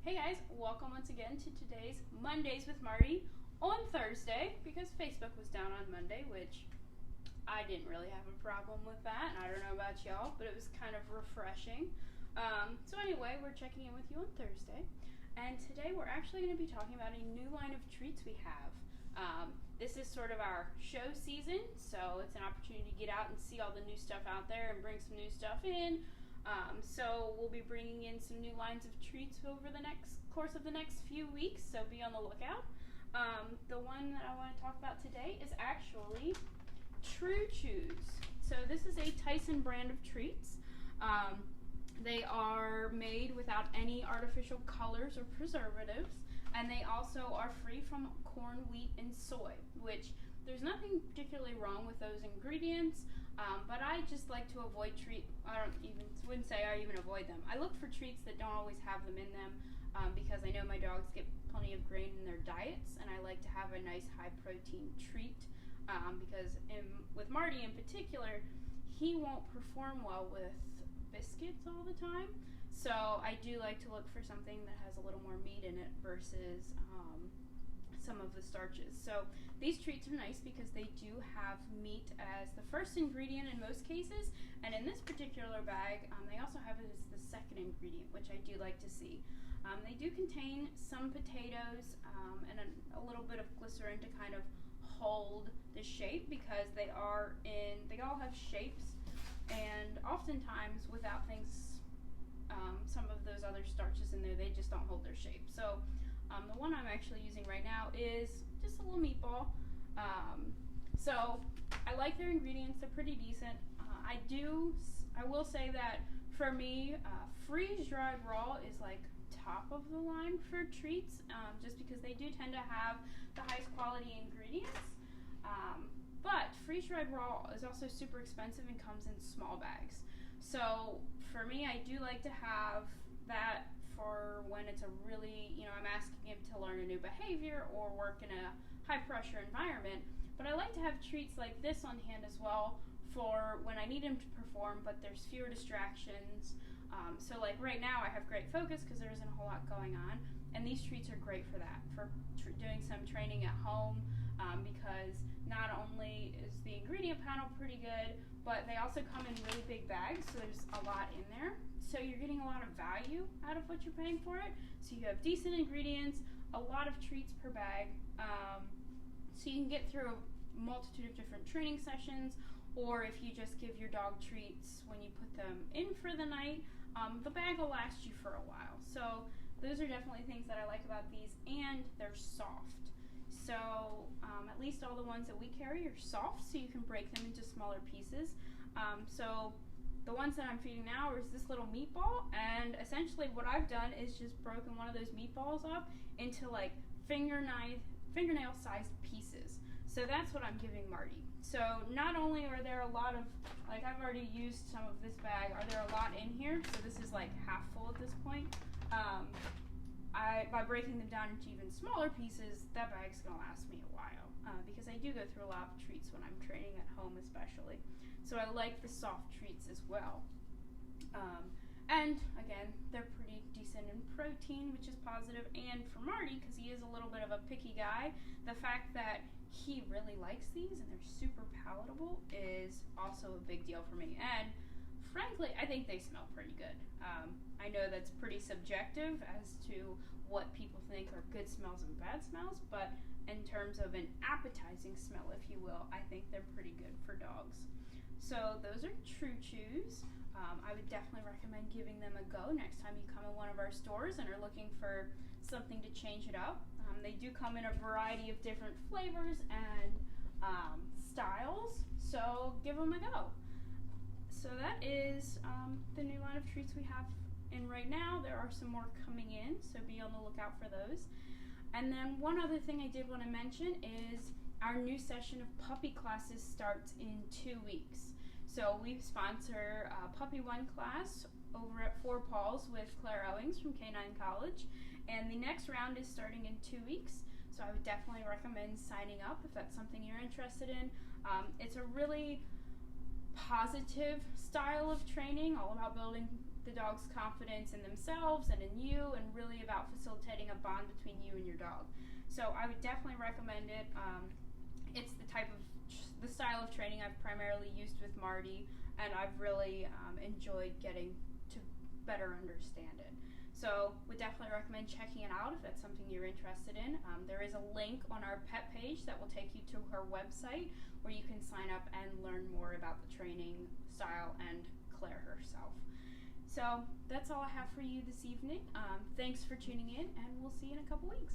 Hey guys, welcome once again to today's Mondays with Marty on Thursday, because Facebook was down on Monday, which I didn't really have a problem with that, and I don't know about y'all, but it was kind of refreshing. So anyway, we're checking in with you on Thursday, and today we're actually going to be talking about a new line of treats we have. This is sort of our show season, so it's an opportunity to get out and see all the new stuff out there and bring some new stuff in. So we'll be bringing in some new lines of treats over the course of the next few weeks, so be on the lookout. The one that I want to talk about today is actually True Chews. So this is a Tyson brand of treats. They are made without any artificial colors or preservatives, and they also are free from corn, wheat, and soy, which there's nothing particularly wrong with those ingredients, but I just like to avoid wouldn't say I even avoid them. I look for treats that don't always have them in them, because I know my dogs get plenty of grain in their diets, and I like to have a nice high protein treat, because with Marty in particular, he won't perform well with biscuits all the time, so I do like to look for something that has a little more meat in it versus some of the starches. So these treats are nice because they do have meat as the first ingredient in most cases, and in this particular bag they also have it as the second ingredient, which I do like to see. They do contain some potatoes and a little bit of glycerin to kind of hold the shape, because they all have shapes, and oftentimes without things, some of those other starches in there, they just don't hold their shape. So the one I'm actually using right now is just a little meatball. So I like their ingredients, they're pretty decent. I will say that for me, freeze-dried raw is like top of the line for treats, just because they do tend to have the highest quality ingredients. But freeze-dried raw is also super expensive and comes in small bags. So for me, I do like to have that for when it's a really, I'm asking him to learn a new behavior or work in a high-pressure environment. But I like to have treats like this on hand as well for when I need him to perform, but there's fewer distractions. So like right now, I have great focus because there isn't a whole lot going on, and these treats are great for that, for doing some training at home, because not only is the ingredient panel pretty good, but they also come in really big bags, so there's a lot in there. So you're getting a lot of value out of what you're paying for it. So you have decent ingredients, a lot of treats per bag, so you can get through a multitude of different training sessions, or if you just give your dog treats when you put them in for the night, the bag will last you for a while. So those are definitely things that I like about these, and they're soft. So at least all the ones that we carry are soft, so you can break them into smaller pieces. So the ones that I'm feeding now is this little meatball, and essentially what I've done is just broken one of those meatballs up into like fingernail-sized pieces. So that's what I'm giving Marty. So not only are there a lot of, like I've already used some of this bag, are there a lot in here? So this is like half full at this point. By breaking them down into even smaller pieces, that bag's going to last me a while, because I do go through a lot of treats when I'm training at home especially. So I like the soft treats as well. And again, they're pretty decent in protein, which is positive. And for Marty, because he is a little bit of a picky guy, the fact that he really likes these and they're super palatable is also a big deal for me. And frankly, I think they smell pretty good. I know that's pretty subjective as to what people think are good smells and bad smells, but in terms of an appetizing smell, if you will, I think they're pretty good for dogs. So those are True Chews. I would definitely recommend giving them a go next time you come in one of our stores and are looking for something to change it up. They do come in a variety of different flavors and styles, so give them a go. So that is the new line of treats we have in right now. There are some more coming in, so be on the lookout for those. And then one other thing I did want to mention is our new session of puppy classes starts in 2 weeks. So we sponsor Puppy One class over at Four Paws with Claire Owings from Canine College, and the next round is starting in 2 weeks. So I would definitely recommend signing up if that's something you're interested in. It's a really positive style of training, all about building the dog's confidence in themselves and in you, and really about facilitating a bond between you and your dog. So I would definitely recommend it. It's the style of training I've primarily used with Marty, and I've really enjoyed getting to better understand it. So would definitely recommend checking it out if that's something you're interested in. There is a link on our pet page that will take you to her website where you can sign up and learn more about the training style and Claire herself. So that's all I have for you this evening. Thanks for tuning in, and we'll see you in a couple weeks.